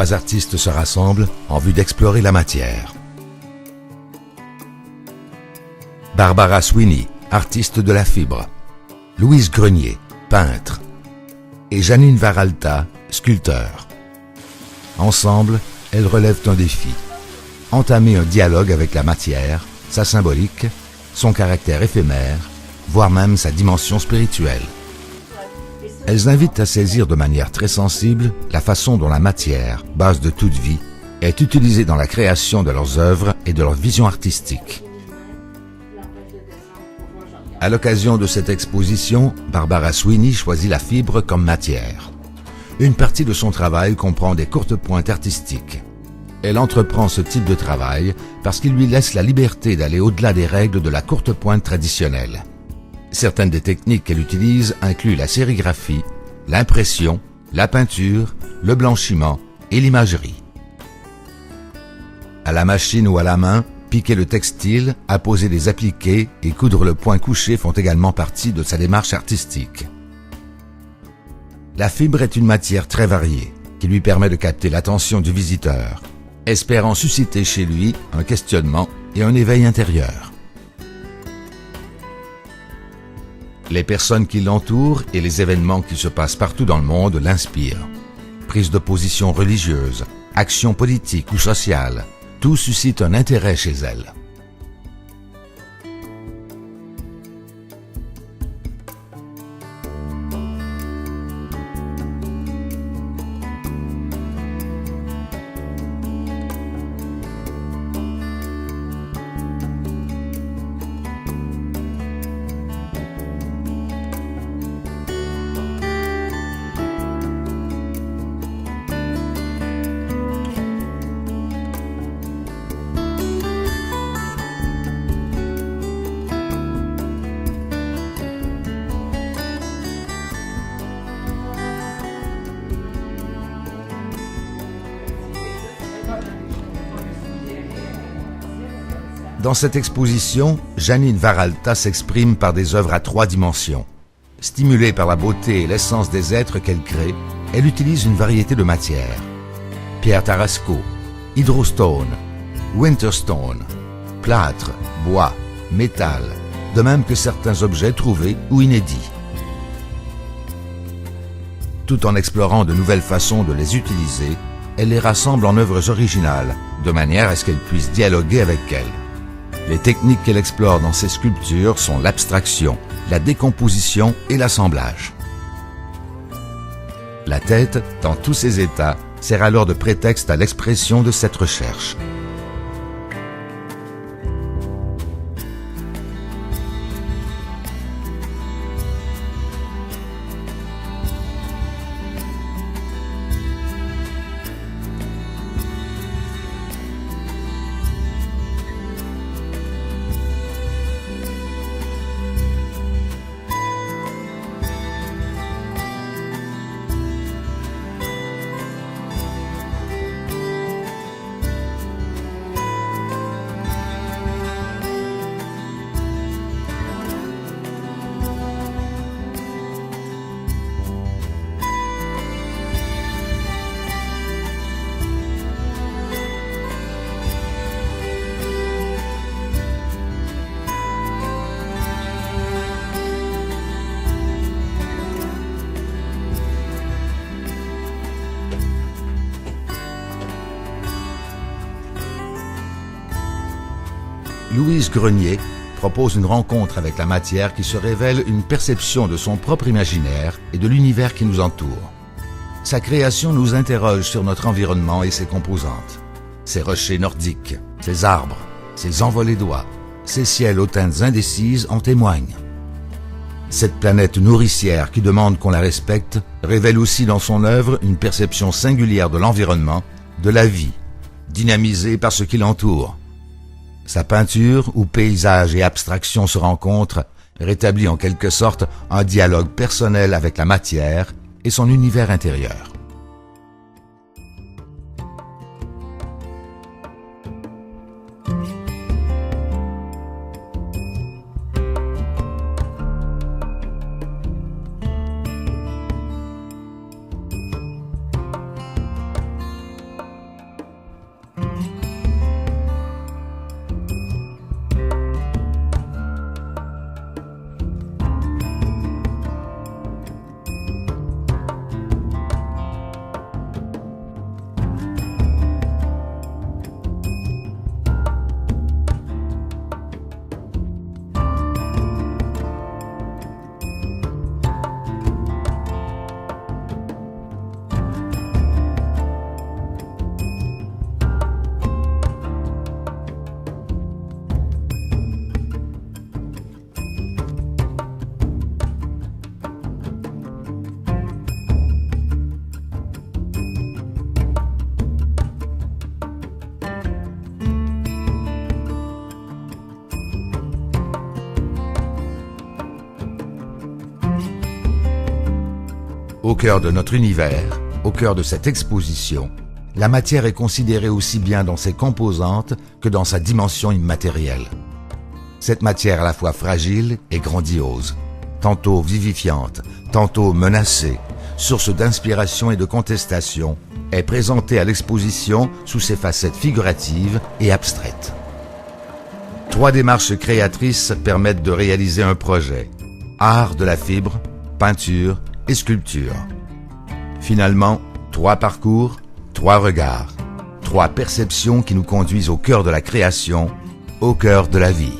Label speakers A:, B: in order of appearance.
A: 3 artistes se rassemblent en vue d'explorer la matière. Barbara Sweeney, artiste de la fibre. Louise Grenier, peintre. Et Janine Varalta, sculpteur. Ensemble, elles relèvent un défi. Entamer un dialogue avec la matière, sa symbolique, son caractère éphémère, voire même sa dimension spirituelle. Elles invitent à saisir de manière très sensible la façon dont la matière, base de toute vie, est utilisée dans la création de leurs œuvres et de leur vision artistique. À l'occasion de cette exposition, Barbara Sweeney choisit la fibre comme matière. Une partie de son travail comprend des courtes pointes artistiques. Elle entreprend ce type de travail parce qu'il lui laisse la liberté d'aller au-delà des règles de la courte pointe traditionnelle. Certaines des techniques qu'elle utilise incluent la sérigraphie, l'impression, la peinture, le blanchiment et l'imagerie. À la machine ou à la main, piquer le textile, apposer des appliqués et coudre le point couché font également partie de sa démarche artistique. La fibre est une matière très variée qui lui permet de capter l'attention du visiteur, espérant susciter chez lui un questionnement et un éveil intérieur. Les personnes qui l'entourent et les événements qui se passent partout dans le monde l'inspirent. Prise de position religieuse, action politique ou sociale, tout suscite un intérêt chez elle. Dans cette exposition, Janine Varalta s'exprime par des œuvres à 3 dimensions. Stimulée par la beauté et l'essence des êtres qu'elle crée, elle utilise une variété de matières. Pierre Tarasco, hydrostone, winterstone, plâtre, bois, métal, de même que certains objets trouvés ou inédits. Tout en explorant de nouvelles façons de les utiliser, elle les rassemble en œuvres originales, de manière à ce qu'elles puissent dialoguer avec elles. Les techniques qu'elle explore dans ses sculptures sont l'abstraction, la décomposition et l'assemblage. La tête, dans tous ses états, sert alors de prétexte à l'expression de cette recherche. Louise Grenier propose une rencontre avec la matière qui se révèle une perception de son propre imaginaire et de l'univers qui nous entoure. Sa création nous interroge sur notre environnement et ses composantes. Ses rochers nordiques, ses arbres, ses envolées d'oies, ses ciels aux teintes indécises en témoignent. Cette planète nourricière qui demande qu'on la respecte révèle aussi dans son œuvre une perception singulière de l'environnement, de la vie, dynamisée par ce qui l'entoure. Sa peinture, où paysage et abstraction se rencontrent, rétablit en quelque sorte un dialogue personnel avec la matière et son univers intérieur. Au cœur de notre univers, au cœur de cette exposition, la matière est considérée aussi bien dans ses composantes que dans sa dimension immatérielle. Cette matière à la fois fragile et grandiose, tantôt vivifiante, tantôt menacée, source d'inspiration et de contestation, est présentée à l'exposition sous ses facettes figuratives et abstraites. 3 démarches créatrices permettent de réaliser un projet: art de la fibre, peinture et sculpture. Finalement, 3 parcours, 3 regards, 3 perceptions qui nous conduisent au cœur de la création, au cœur de la vie.